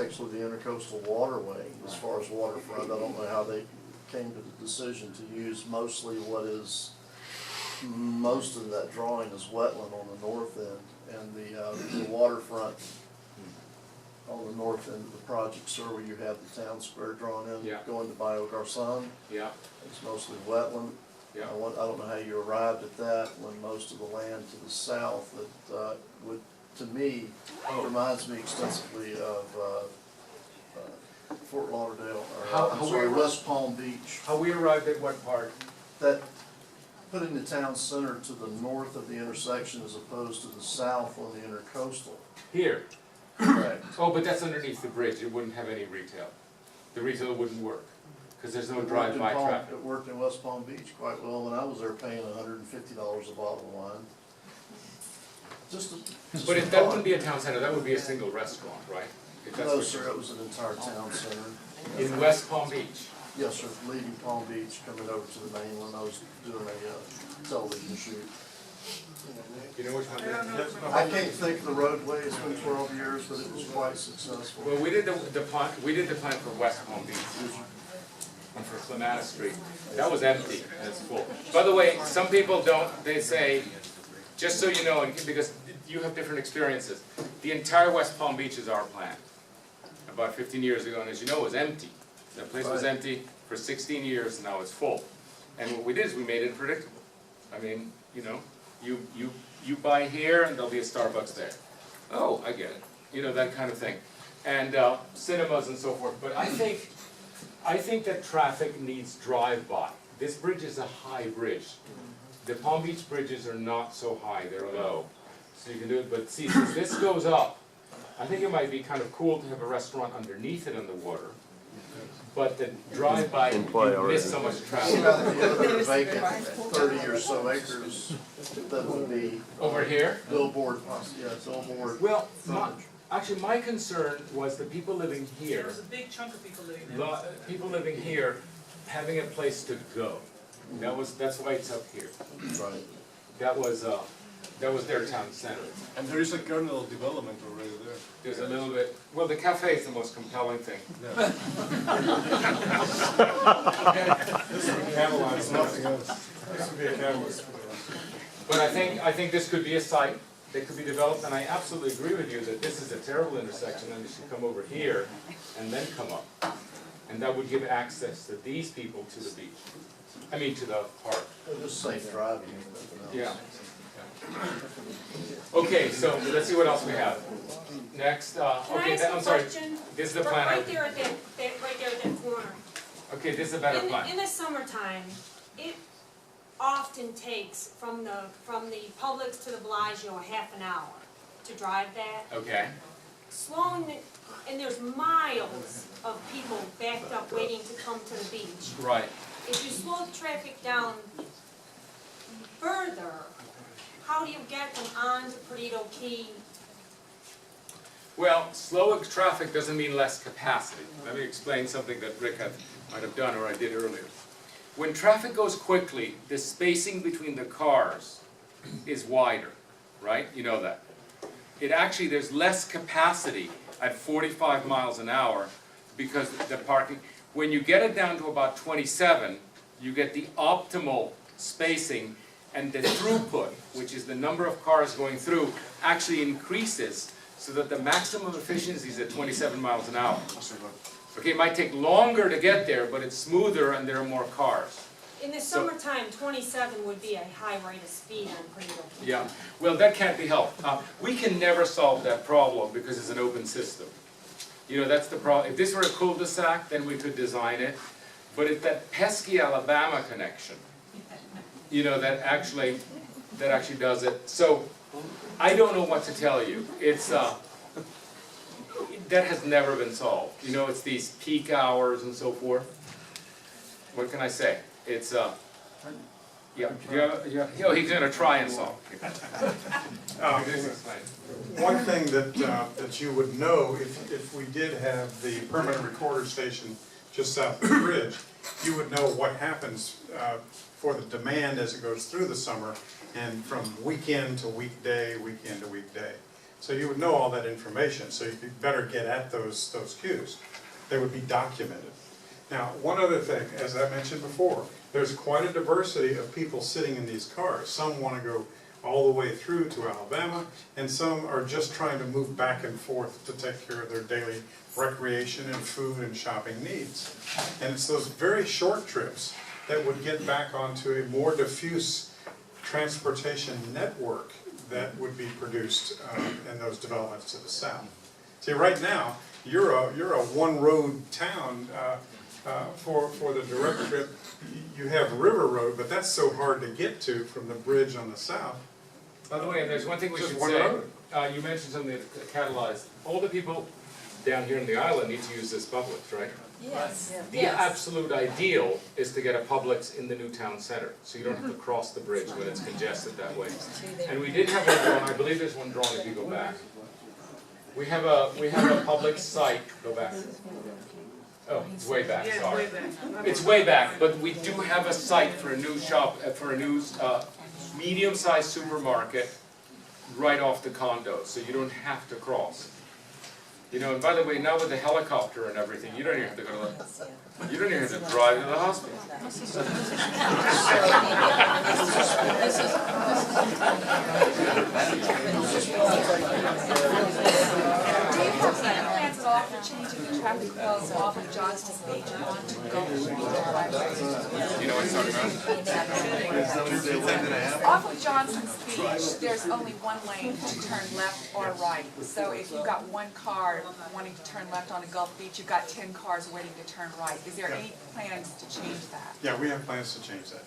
Actually, the intercoastal waterway, as far as waterfront, I don't know how they came to the decision to use mostly what is, most of that drawing is wetland on the north end, and the waterfront on the north end of the project, sir, where you have the town square drawn in, Yeah. going to Bio Garcon. Yeah, It's mostly wetland. yeah. I don't know how you arrived at that, when most of the land to the south that would, to me, reminds me extensively of Fort Lauderdale, or I'm sorry, West Palm Beach. How we arrived at what part? That, putting the town center to the north of the intersection as opposed to the south on the intercoastal. Here. Correct. Oh, but that's underneath the bridge, it wouldn't have any retail. The retail wouldn't work, because there's no It worked in drive-by Palm- traffic. It worked in West Palm Beach quite well, when I was there paying $150 a bottle of wine. Just But if that wouldn't be a town center, that would be a single restaurant, right? If that's No, what sir, it was an entire town center. you're- In West Palm Beach. Yes, sir, leaving Palm Beach, coming over to the mainland, I was doing a television shoot. You know which one it is? I can't think of the roadway, it's been 12 years, but it was quite successful. Well, we did the plan for West Palm Beach. And for Clematis Street. That was empty, and it's full. By the way, some people don't, they say, just so you know, and because you have different experiences, the entire West Palm Beach is our plan. About 15 years ago, and as you know, it was empty. The place was Right. empty for 16 years, and now it's full. And what we did is we made it predictable. I mean, you know, you buy here, and there'll be a Starbucks there. Oh, I get it. You know, that kind of thing. And cinemas and so forth. But I think that traffic needs drive-by. This bridge is a high bridge. The Palm Beach bridges are not so high, they're low. So you can do it, but see, since this goes up, I think it might be kind of cool to have a restaurant underneath it in the water. But the drive-by, you miss so much What traffic. about the other vacant 30 or so acres that would be Over here? billboard, yeah, billboard Well, frontage? actually, my concern was the people living here, There's a big chunk of people living there. people living here, having a place to go. That's why it's up here. Right. That was their town center. And there is a kernel development already there. There's a little bit, well, the cafe is the most compelling thing. This would catalyze nothing else. This would be a catalyst for the rest. But I think this could be a site that could be developed, and I absolutely agree with you that this is a terrible intersection, and it should come over here and then come up. And that would give access to these people to the beach. I mean, to the park. Just safe driving, if nothing else. Yeah. Okay, so let's see what else we have. Next, Can I okay, ask I'm a sorry. question? This is the For plan. right there at that, right there at that corner. Okay, this is a better In plan. the summertime, it often takes from the Publix to the Bellagio a half an hour to drive that. Okay, And there's miles of people backed up waiting to come to the beach. right. If you slow the traffic down further, how do you get them onto Perdido Key? Well, slower traffic doesn't mean less capacity. Let me explain something that Rick might have done or I did earlier. When traffic goes quickly, the spacing between the cars is wider, right? You know that. There's less capacity at 45 miles an hour because the parking, when you get it down to about 27, you get the optimal spacing, and the throughput, which is the number of cars going through, actually increases so that the maximum efficiency is at 27 miles an hour. Okay, it might take longer to get there, but it's smoother and there are more cars. In the summertime, 27 would be a high rate of speed on Perdido Key. Yeah, well, that can't be helped. We can never solve that problem because it's an open system. You know, that's the problem. If this were a cul-de-sac, then we could design it. But it's that pesky Alabama connection, you know, that actually does it. So, I don't know what to tell you. It's, that has never been solved. You know, it's these peak hours and so forth. What can I say? It's, yeah, he's gonna try and solve it. One thing that you would know if we did have the permanent recorder station just south of the bridge, you would know what happens for the demand as it goes through the summer and from weekend to weekday, weekend to weekday. So you would know all that information, so you could better get at those cues. They would be documented. Now, one other thing, as I mentioned before, there's quite a diversity of people sitting in these cars. Some want to go all the way through to Alabama, and some are just trying to move back and forth to take care of their daily recreation and food and shopping needs. And it's those very short trips that would get back onto a more diffuse transportation network that would be produced in those developments to the south. See, right now, you're a one-road town for the direct trip. You have River Road, but that's so hard to get to from the bridge on the south. By the way, there's one thing we Just should one say. road. You mentioned something that catalyzed. All the people down here in the island need to use this Publix, right? Yes. The absolute ideal is to get a Publix in the new town center, so you don't have to cross the bridge when it's congested that way. And we did have one drawn, I believe there's one drawn if you go back. We have a Publix site, go back. Oh, it's way back, Yeah, sorry. way back. It's way back, but we do have a site for a new shop, for a new medium-sized supermarket right off the condo, so you don't have to cross. You know, and by the way, now with the helicopter and everything, you don't even have to go to the, you don't even have to drive to the hospital. Do you have plans at all for changing the traffic flows off of Johnston Beach onto Gulf Street? You know what I'm talking about? Off of Johnston's Beach, there's only one lane to turn left or right. So if you've got one car wanting to turn left onto Gulf Beach, you've got 10 cars waiting to turn right. Is there any plans to change that? Yeah, we have plans to change that.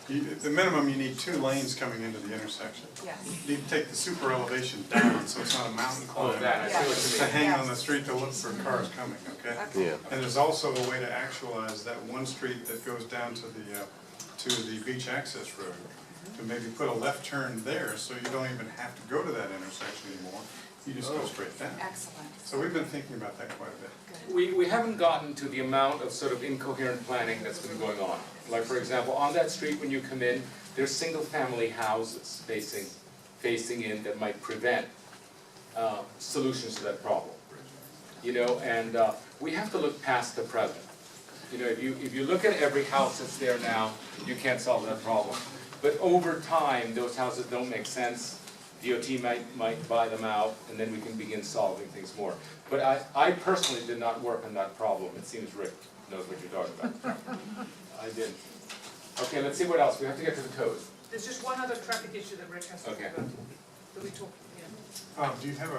Okay, The minimum, you need 2 lanes coming into the intersection. yes. You need to take the super elevation down, so it's not a mountain Oh, climb. that, I see what To you mean. hang on the street to look for cars coming, okay? Okay. And there's also a way to actualize that one street that goes down to the beach access road, to maybe put a left turn there, so you don't even have to go to that intersection anymore. You just go straight down. Excellent. So we've been thinking about that quite a bit. We haven't gotten to the amount of sort of incoherent planning that's been going on. Like, for example, on that street when you come in, there's single-family houses facing in that might prevent solutions to that problem. You know, and we have to look past the present. You know, if you look at every house that's there now, you can't solve that problem. But over time, those houses don't make sense. DOT might buy them out, and then we can begin solving things more. But I personally did not work on that problem. It seems Rick knows what you're talking about. I didn't. Okay, let's see what else. We have to get to the code. There's just one other traffic issue that Rick has to talk Okay. about. That we talked, yeah. Do you have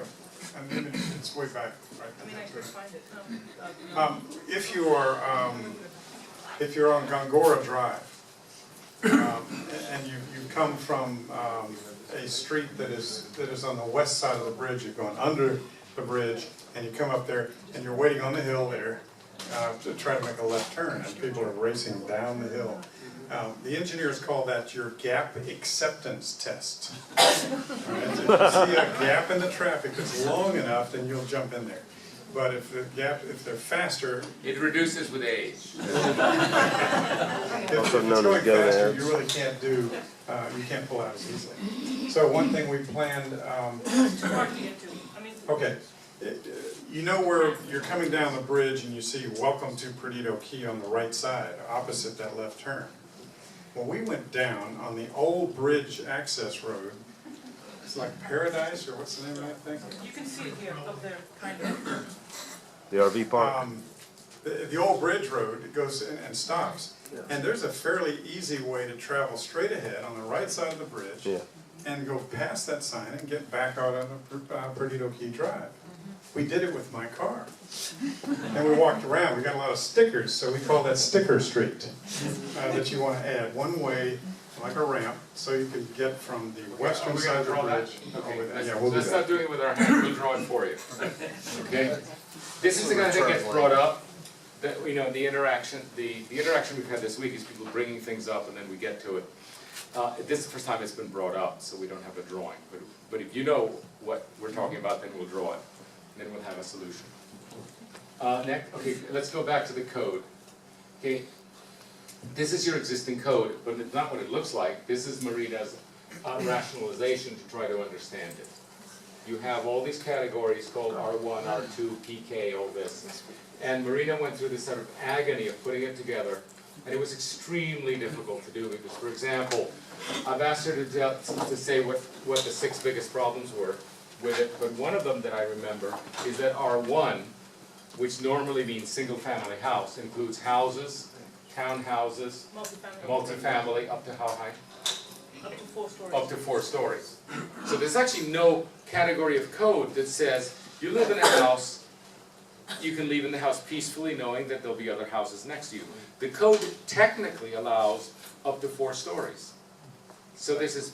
I mean, it's way back, right? I mean, I could find it. If you're on Gongora Drive, and you come from a street that is on the west side of the bridge, you're going under the bridge, and you come up there, and you're waiting on the hill there to try to make a left turn, and people are racing down the hill. The engineers call that your gap acceptance test. Right? If you see a gap in the traffic that's long enough, then you'll jump in there. But if they're faster, It reduces with age. if it's going faster, you really can't you can't pull out as easily. So one thing we planned, It's hard to get to. I mean, okay, you know where you're coming down the bridge and you see Welcome to Perdido Key on the right side, opposite that left turn. Well, we went down on the old bridge access road. It's like Paradise, or what's the name of that thing? you can see it here, up there, kind of. The RV park? The old bridge road, it goes in and stops. And there's a fairly easy way to travel straight ahead on the right side of the bridge Yeah. and go past that sign and get back out on the Perdido Key Drive. We did it with my car. And we walked around. We got a lot of stickers, so we call that Sticker Street that you want to add. One way, like a ramp, so you can get from the western side of the bridge. Okay, over there. let's, Yeah, we'll do let's that. not do it with our hands, we'll draw it for you. Okay? This is the kind of thing that gets brought up, that, you know, the interaction we've had this week is people bringing things up and then we get to it. This is the first time it's been brought up, so we don't have a drawing. But if you know what we're talking about, then we'll draw it, and then we'll have a solution. Next, okay, let's go back to the code. Okay, this is your existing code, but it's not what it looks like. This is Marita's rationalization to try to understand it. you have all these categories called R1, R2, PK, all this. And Marina went through this sort of agony of putting it together, and it was extremely difficult to do because, for example, I've asked her to say what the 6 biggest problems were with it, but one of them that I remember is that R1, which normally means single-family house, includes houses, townhouses, multifamily, up to how high? Up to 4 stories. Up to 4 stories. So there's actually no category of code that says, you live in a house, you can live in the house peacefully knowing that there'll be other houses next to you. The code technically allows up to 4 stories. So this is